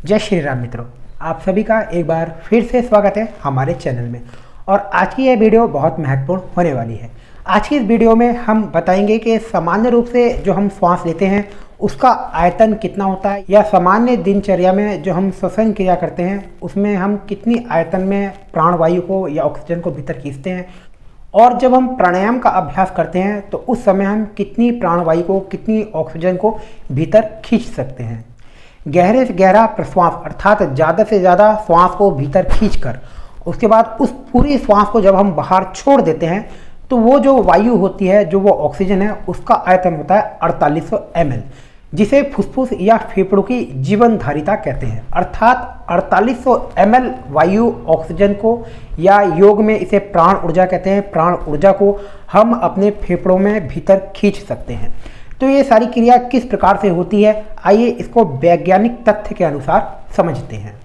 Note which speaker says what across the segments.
Speaker 1: जय श्री राम मित्रों, आप सभी का एक बार फिर से स्वागत है हमारे चैनल में। और आज की यह वीडियो बहुत महत्वपूर्ण होने वाली है। आज की इस वीडियो में हम बताएंगे कि सामान्य रूप से जो हम श्वास लेते हैं उसका आयतन कितना होता है, या सामान्य दिनचर्या में जो हम श्वसन क्रिया करते हैं उसमें हम कितनी आयतन में प्राणवायु को या ऑक्सीजन को भीतर खींचते हैं, और जब हम प्राणायाम का अभ्यास करते हैं तो उस समय हम कितनी प्राणवायु को, कितनी ऑक्सीजन को भीतर खींच सकते हैं। गहरे से गहरा प्रश्वास अर्थात ज़्यादा से ज़्यादा श्वास को भीतर खींचकर उसके बाद उस पूरी श्वास को जब हम बाहर छोड़ देते हैं तो वो जो वायु होती है, जो वो ऑक्सीजन है, उसका आयतन होता है 4800 ml, जिसे फुसफुस या फेफड़ों की जीवन धारिता कहते हैं। अर्थात 4800 ml वायु ऑक्सीजन को, या योग में इसे प्राण ऊर्जा कहते हैं, प्राण ऊर्जा को हम अपने फेफड़ों में भीतर खींच सकते हैं। तो ये सारी क्रिया किस प्रकार से होती है, आइए इसको वैज्ञानिक तथ्य के अनुसार समझते हैं।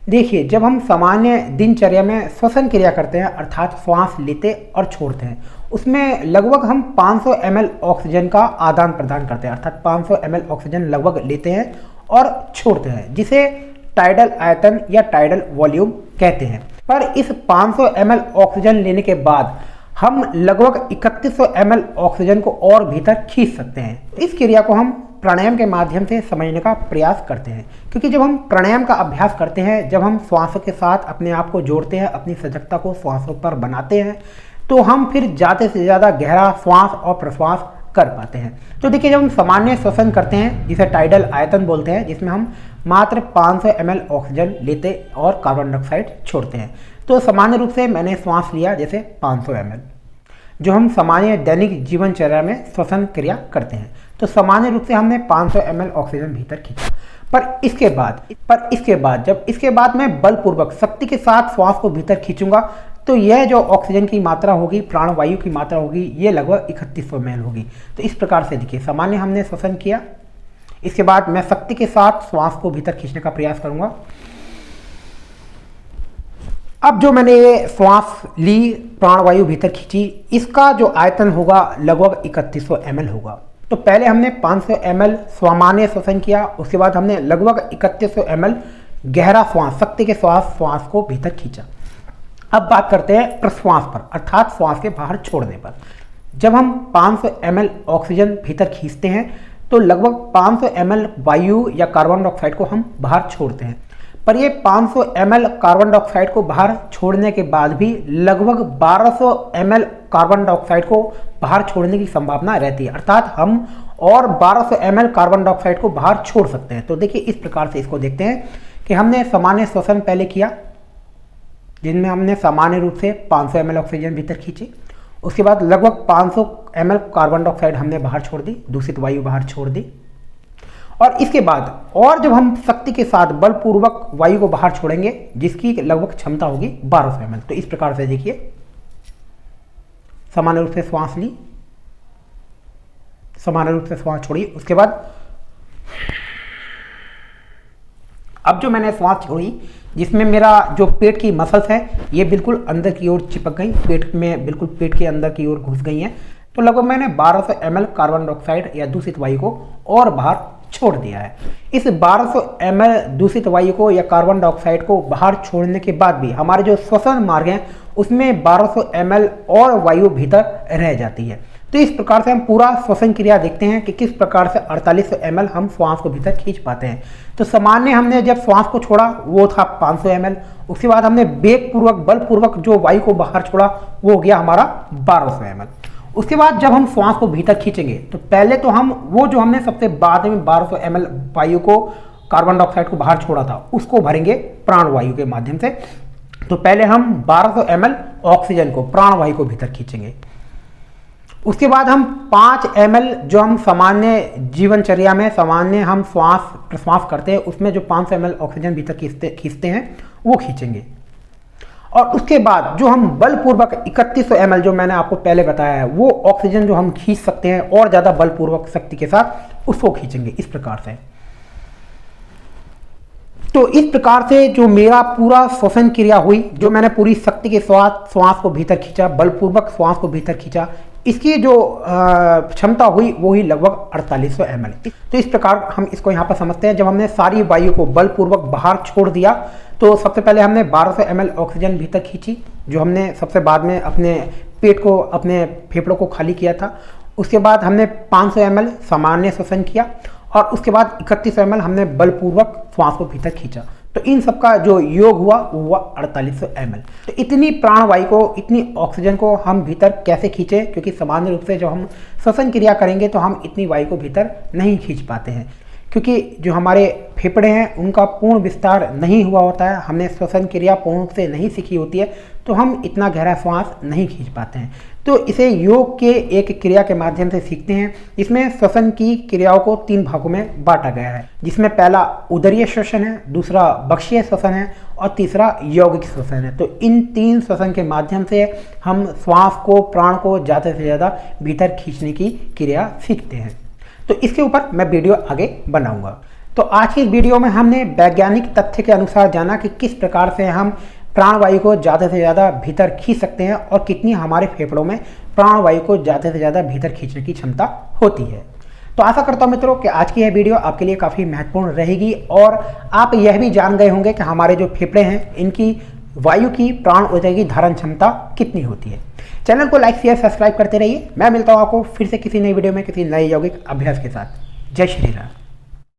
Speaker 1: देखिए, जब हम सामान्य दिनचर्या में श्वसन क्रिया करते हैं अर्थात श्वास लेते और छोड़ते हैं, उसमें लगभग हम 500 ml ऑक्सीजन का आदान प्रदान करते हैं। अर्थात 500 ml ऑक्सीजन लगभग लेते हैं और छोड़ते हैं, जिसे टाइडल आयतन या टाइडल वॉल्यूम कहते हैं। पर इस 500 ml ऑक्सीजन लेने के बाद हम लगभग 3100 ml ऑक्सीजन को और भीतर खींच सकते हैं। इस क्रिया को हम प्राणायाम के माध्यम से समझने का प्रयास करते हैं, क्योंकि जब हम प्राणायाम का अभ्यास करते हैं, जब हम श्वासों के साथ अपने आप को जोड़ते हैं, अपनी सजगता को श्वासों पर बनाते हैं, तो हम फिर ज़्यादा से ज़्यादा गहरा श्वास और प्रश्वास कर पाते हैं। तो देखिए, जब हम सामान्य श्वसन करते हैं जिसे टाइडल आयतन बोलते हैं, जिसमें हम मात्र 500 ml ऑक्सीजन लेते और कार्बन डाइऑक्साइड छोड़ते हैं, तो सामान्य रूप से मैंने श्वास लिया जैसे 500 ml, जो हम सामान्य दैनिक जीवनचर्या में श्वसन क्रिया करते हैं। तो सामान्य रूप से हमने 500 ml ऑक्सीजन भीतर खींचा। पर इसके बाद मैं बलपूर्वक शक्ति के साथ श्वास को भीतर खींचूंगा, तो यह जो ऑक्सीजन की मात्रा होगी, प्राणवायु की मात्रा होगी, ये लगभग 3100 ml होगी। तो इस प्रकार से देखिए, सामान्य हमने श्वसन किया, इसके बाद मैं शक्ति के साथ श्वास को भीतर खींचने का प्रयास करूंगा। अब जो मैंने ये श्वास ली, प्राणवायु भीतर खींची, इसका जो आयतन होगा लगभग 3100 ml होगा। तो पहले हमने 500 ml सामान्य श्वसन किया, उसके बाद हमने लगभग 3100 ml गहरा श्वास, शक्ति के श्वास को भीतर खींचा। अब बात करते हैं प्रश्वास पर, अर्थात श्वास के बाहर छोड़ने पर। जब हम 500 ml ऑक्सीजन भीतर खींचते हैं तो लगभग 500 ml वायु या कार्बन डाइऑक्साइड को हम बाहर छोड़ते हैं। पर ये 500 ml कार्बन डाइऑक्साइड को बाहर छोड़ने के बाद भी लगभग 1200 ml कार्बन डाइऑक्साइड को बाहर छोड़ने की संभावना रहती है। अर्थात हम और 1200 ml कार्बन डाइऑक्साइड को बाहर छोड़ सकते हैं। तो देखिए, इस प्रकार से इसको देखते हैं कि हमने सामान्य श्वसन पहले किया, जिनमें हमने सामान्य रूप से 500 ml ऑक्सीजन भीतर खींची। उसके बाद लगभग 500 ml कार्बन डाइऑक्साइड हमने बाहर छोड़ दी, दूषित वायु बाहर छोड़ दी। और इसके बाद और जब हम शक्ति के साथ बलपूर्वक वायु को बाहर छोड़ेंगे, जिसकी लगभग क्षमता होगी 1200 ml। तो इस प्रकार से देखिए, सामान्य रूप से श्वास ली, सामान्य रूप से श्वास छोड़ी, उसके बाद अब जो मैंने श्वास छोड़ी, जिसमें मेरा जो पेट की मसल्स है ये बिल्कुल अंदर की ओर चिपक गई, पेट में बिल्कुल पेट के अंदर की ओर घुस गई हैं, तो लगभग मैंने 1200 ml कार्बन डाइऑक्साइड या दूषित वायु को और बाहर छोड़ दिया है। इस 1200 ml दूषित वायु को या कार्बन डाइऑक्साइड को बाहर छोड़ने के बाद भी हमारे जो श्वसन मार्ग हैं उसमें 1200 ml और वायु भीतर रह जाती है। तो इस प्रकार से हम पूरा श्वसन क्रिया देखते हैं कि किस प्रकार से 4800 ml हम श्वास को भीतर खींच पाते हैं। तो सामान्य हमने जब श्वास को छोड़ा वो था 500 ml, उसके बाद हमने वेगपूर्वक, बलपूर्वक जो वायु को बाहर छोड़ा वो हो गया हमारा 1200 ml। उसके बाद जब हम श्वास को भीतर खींचेंगे तो पहले तो हम वो जो हमने सबसे बाद में 1200 ml वायु को, कार्बन डाइऑक्साइड को बाहर छोड़ा था, उसको भरेंगे प्राणवायु के माध्यम से। तो पहले हम 1200 ml ऑक्सीजन को, प्राणवायु को भीतर खींचेंगे। उसके बाद हम 5 ml जो हम सामान्य जीवनचर्या में सामान्य हम श्वास प्रश्वास करते हैं, उसमें जो 500 ml ऑक्सीजन भीतर खींचते हैं वो खींचेंगे। और उसके बाद जो हम बलपूर्वक 3100 ml जो मैंने आपको पहले बताया है, वो ऑक्सीजन जो हम खींच सकते हैं और ज़्यादा बलपूर्वक शक्ति के साथ, उसको खींचेंगे इस प्रकार से। तो इस प्रकार से जो मेरा पूरा श्वसन क्रिया हुई, जो मैंने पूरी शक्ति के साथ श्वास को भीतर खींचा, बलपूर्वक श्वास को भीतर खींचा, इसकी जो क्षमता हुई वो ही लगभग 4800 ml। तो इस प्रकार हम इसको यहाँ पर समझते हैं। जब हमने सारी वायु को बलपूर्वक बाहर छोड़ दिया तो सबसे पहले हमने 1200 ml ऑक्सीजन भीतर खींची, जो हमने सबसे बाद में अपने पेट को, अपने फेफड़ों को खाली किया था। उसके बाद हमने 500 ml सामान्य श्वसन किया और उसके बाद 3100 ml हमने बलपूर्वक श्वास को भीतर खींचा। तो इन सब का जो योग हुआ वो हुआ 4800 ml। तो इतनी प्राणवायु को, इतनी ऑक्सीजन को हम भीतर कैसे खींचे, क्योंकि सामान्य रूप से जब हम श्वसन क्रिया करेंगे तो हम इतनी वायु को भीतर नहीं खींच पाते हैं, क्योंकि जो हमारे फेफड़े हैं उनका पूर्ण विस्तार नहीं हुआ होता है, हमने श्वसन क्रिया पूर्ण रूप से नहीं सीखी होती है, तो हम इतना गहरा श्वास नहीं खींच पाते हैं। तो इसे योग के एक क्रिया के माध्यम से सीखते हैं। इसमें श्वसन की क्रियाओं को 3 भागों में बांटा गया है, जिसमें पहला उदरीय श्वसन है, दूसरा बक्षीय श्वसन है और तीसरा यौगिक श्वसन है। तो इन 3 श्वसन के माध्यम से हम श्वास को, प्राण को ज़्यादा से ज़्यादा भीतर खींचने की क्रिया सीखते हैं। तो इसके ऊपर मैं वीडियो आगे बनाऊंगा। तो आज की इस वीडियो में हमने वैज्ञानिक तथ्य के अनुसार जाना कि किस प्रकार से हम प्राणवायु को ज़्यादा से ज़्यादा भीतर खींच सकते हैं और कितनी हमारे फेफड़ों में प्राणवायु को ज़्यादा से ज़्यादा भीतर खींचने की क्षमता होती है। तो आशा करता हूँ मित्रों कि आज की यह वीडियो आपके लिए काफ़ी महत्वपूर्ण रहेगी और आप यह भी जान गए होंगे कि हमारे जो फेफड़े हैं इनकी वायु की, प्राण ऊर्जा की धारण क्षमता कितनी होती है। चैनल को लाइक, शेयर, सब्सक्राइब करते रहिए। मैं मिलता हूँ आपको फिर से किसी नई वीडियो में किसी नए यौगिक अभ्यास के साथ। जय श्री राम।